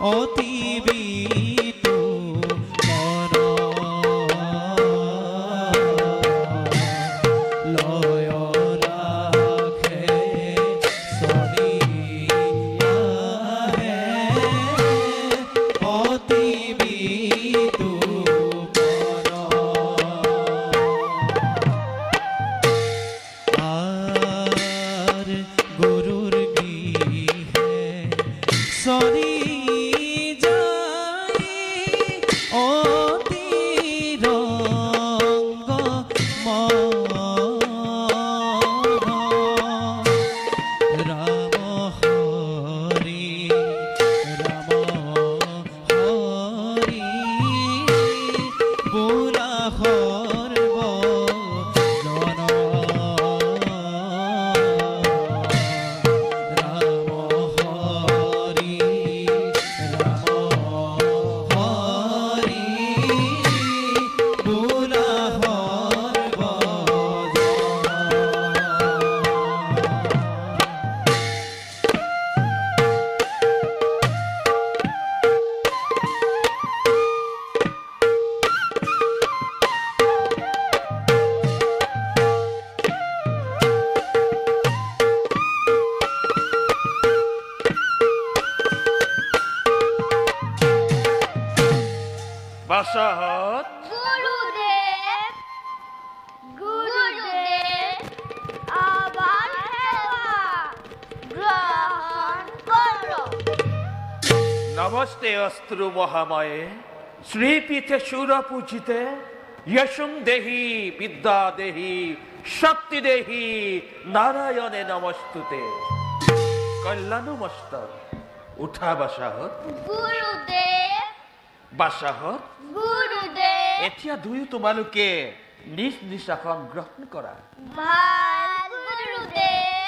অতি বিতু মন লয় রাখে শনি আহে অতি বিতু মন আর গুরুর গৃহে শনি যাই অতি রঙ্গ রাম হরি রাম হরি বুলা হরব জন রাম হরি রাম হরি বুলা হরব বাসাহত গুরুদেব গুরুদেব আবার সেবা গ্রহণ করো। নমস্তে অস্ত্র মহাময়ে শ্রীপীঠে সুরপূজিতে যশং দেহি বিদ্যা দেহি শক্তি দেহি নারায়ণে নমস্তুতে। কল্যাণমস্তক উঠা বাসাহত গুরুদেব বাসাহত গুরুদেব এতিয়া দুয়ো তোমালোকে নিজ নিজ আসন গ্ৰহণ কৰা। ভাল গুৰুদেব।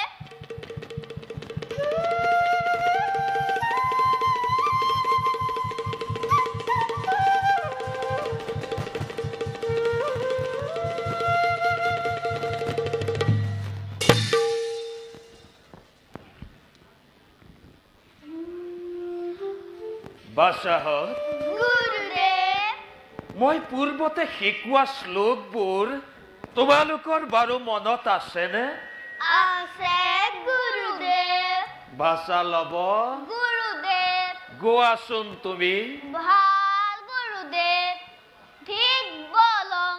বাসাহত গুৰুদেব মই পূৰ্বতে শিকোৱা শ্লোকবোৰ তোমালোকৰ বাৰু মনত আছেনে? আছে গুৰুদেব। ভাষা লব গুৰুদেব গোৱাচোন তুমি। ভাল গুরুদেব। ঠিক বলং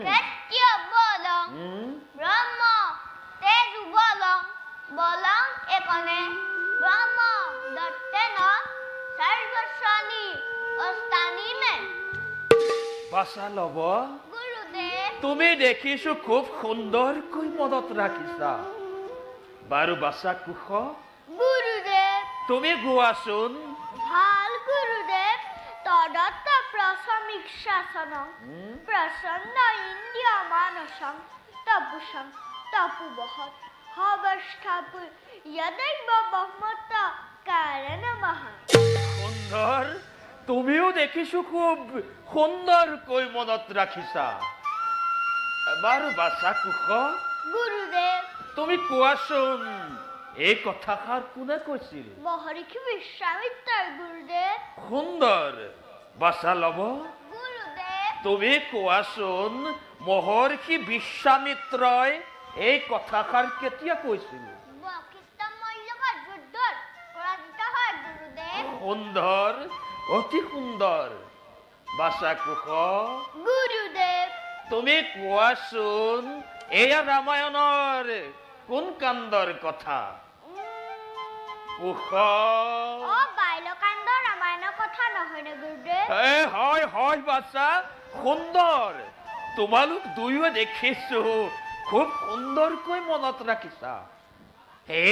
সত্য বলং ব্রহ্ম তেজ বলং বলং একনে ব্রহ্ম দত্তেন সর্বস্বানি অস্তানি মে। ভাষা লব গুরুদেব তুমি দেখিছো খুব সুন্দৰকৈ মনত ৰাখিছা। বাৰু বাছা কুশ গুৰুদেব তুমি গোৱাচোন। ভাল গুৰুদেব তদত্ত প্ৰশমিক শাসনং প্ৰসন্ন ইন্দ্ৰিয় মানসং তপুষং তপুবহৎ হবষ্ঠাপু যदैব ব্ৰহ্মত্ব কাৰণমঃ। সুন্দৰ তুমিও দেখিছো খুব সুন্দৰকৈ মনত ৰাখিছা। বাৰু বাছা কুশ গুৰুদেব তুমি কোৱাচোন এই কথাষাৰ কোনে কৈছিল? মহৰ্ষি বিশ্বামিত্ৰ গুৰুদেব। সুন্দৰ বাছা লব গুৰুদেব তুমি কোৱাচোন মহৰ্ষি বিশ্বামিত্ৰই এই কথাষাৰ কেতিয়া কৈছিল? বশিষ্ঠ মল্লিকা যুদ্ধত পৰাজিত হয় গুৰুদেব। সুন্দৰ অতি সুন্দৰ বাছা কুশ গুৰুদেব তুমি কোৱাচোন এয়া ৰামায়ণৰ কোন কাণ্ডৰ কথা? কুশ ও বাল্যকাণ্ড ৰামায়ণেৰ কথা নহয় নে গুৰুদেব? হয় হয় বাচ্চা সুন্দৰ তোমালোক দুয়োৱে দেখিছো খুব সুন্দৰকৈ মনত ৰাখিছা।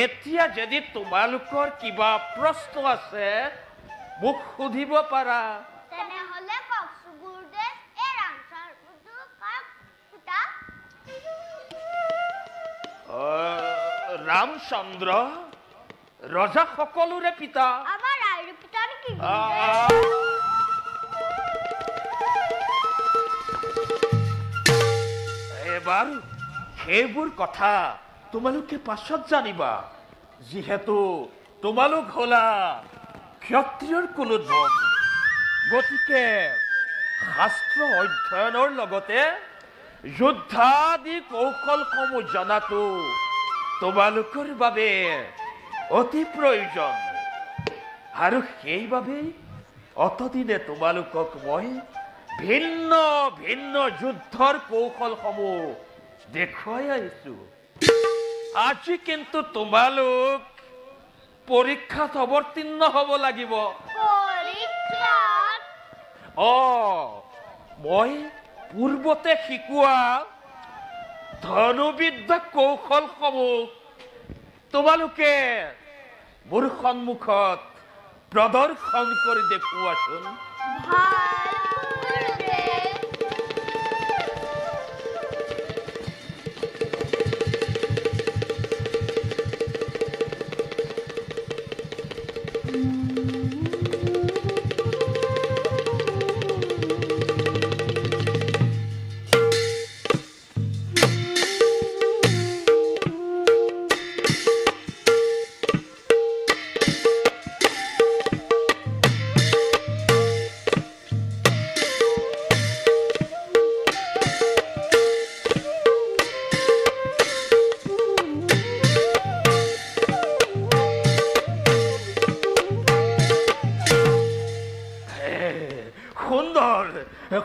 এতিয়া যদি তোমালোকৰ কিবা প্ৰশ্ন আছে মোক সুধিব পাৰা। তেনেহলে কওকচোন গুৰুদেব এই ৰামচন্দ্ৰটো কাক পিতা? ৰামচন্দ্ৰ ৰজা সকলোৰে পিতা। আমাৰ আইৰ পিতা নাকি গুৰুদেব? এবাৰ সেইবোৰ কথা তোমালোকে পাছত জানিবা, যিহেতু তোমালোক হলা ক্ষত্ৰিয়ৰ কুলোদ্ভৱ গতিকে শাস্ত্ৰ অধ্যয়নৰ লগতে যুদ্ধাদি কৌশলসমূহ জনাটো তোমালোকৰ বাবে অতি প্ৰয়োজন আৰু সেইবাবে অতদিনে তোমালোকক মই ভিন্ন ভিন্ন যুদ্ধৰ কৌশলসমূহ দেখুৱাই আহিছো আজি কিন্তু তোমালোক পৰীক্ষাত অৱতীৰ্ণ হ'ব লাগিব পৰীক্ষাত মই পূৰ্বতে শিকোৱা ধনুবিদ্যা কৌশলসমূহ তোমালোকে মোৰ সন্মুখত প্ৰদৰ্শন কৰি দেখুৱাচোন ভাল গুৰুদেৱ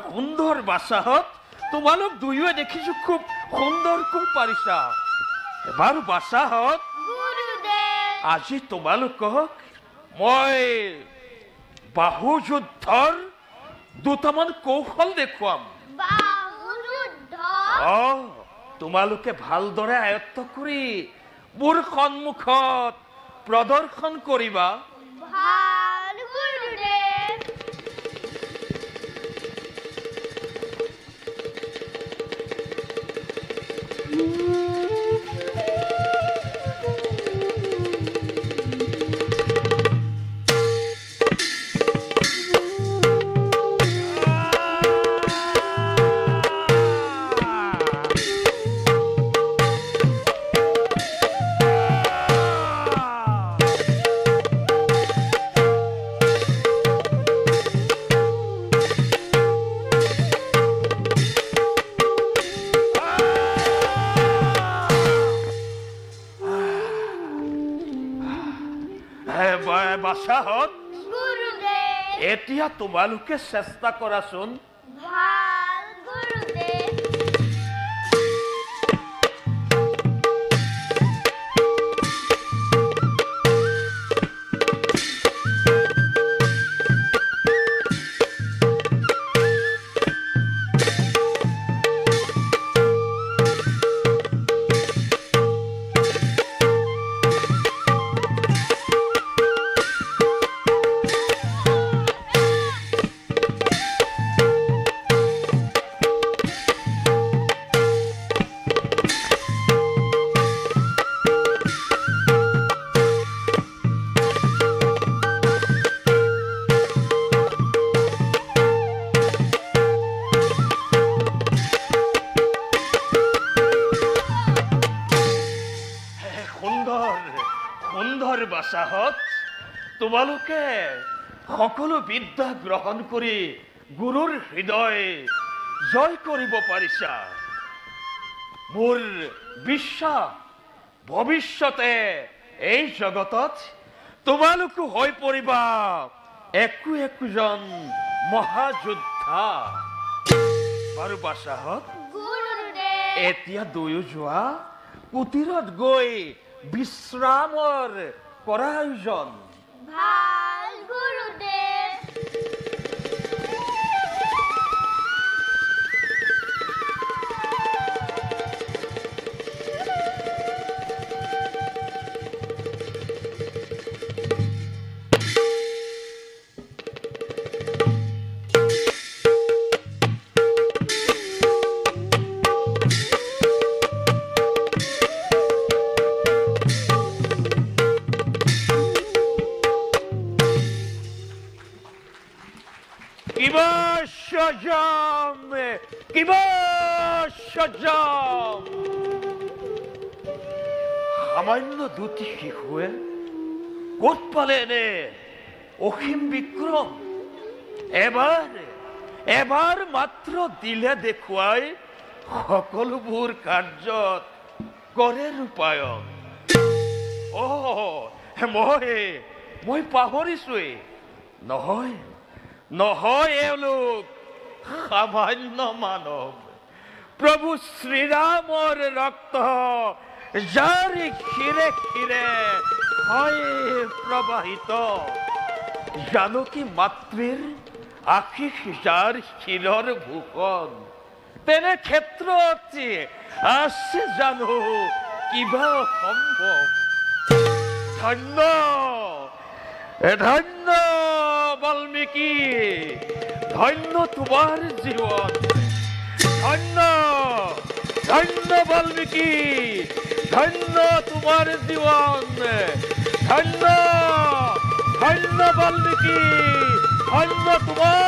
সুন্দৰ বাচাহত তোমালোক দুয়োৱে দেখিছো খুব সুন্দৰকৈ পাৰিছা বাৰু বাচাহত গুৰুদেৱ আজি তোমালোকক মই বাহু যুদ্ধৰ দুটামান কৌশল দেখুৱাম বাহুযুদ্ধ তোমালোকে ভালদৰে আয়ত্ত কৰি মোৰ সন্মুখত প্ৰদৰ্শন কৰিবা ভাল গুৰুদেৱ বাচাহত গুৰুদেৱ এতিয়া তোমালোকে চেষ্টা কৰাচোন ভাল গুৰুদেৱ সুন্দৰ বাচাহত তোমালোকে সকলো বিদ্যা গ্ৰহণ কৰি গুৰুৰ হৃদয় জয় কৰিব পাৰিছা মোৰ বিশ্বাস ভৱিষ্যতে এই জগতত তোমালোকো হৈ পৰিবা একোজন মহাযোদ্ধা বাৰু বাচাহত গুৰুদেৱ এতিয়া দুয়ো যোৱা কুটিৰত গৈ বিশ্ৰামৰ কৰা আয়োজন ভাল গুৰুদেৱ সামান্য দুটি শিশুৱে ক'ত পালে এনে অসীম বিক্ৰম এবাৰ এবাৰ মাত্ৰ দিলে দেখুৱাই সকলোবোৰ কাৰ্যত কৰে ৰূপায়ণ। মই পাহৰিছোৱেই। নহয় নহয়, এওঁলোক সামান্য মানৱ। প্ৰভু শ্ৰীৰামৰ ৰক্ত যাৰ ক্ষীৰে ক্ষীৰে হয় প্ৰবাহিত, জানকী মাতৃৰ আশীষ যাৰ শিৰৰ ভূষণ, তেনে ক্ষেত্ৰত আছে জানো কিবা সম্ভৱ? ধন্য ধন্য বাল্মীকি, ধন্য তোমাৰ জীৱন। ধন্য ধন্য বাল্মীকি, ধন্য তোমাৰ জীবন। ধন্য ধন্য বাল্মীকি, ধন্য তোমাৰ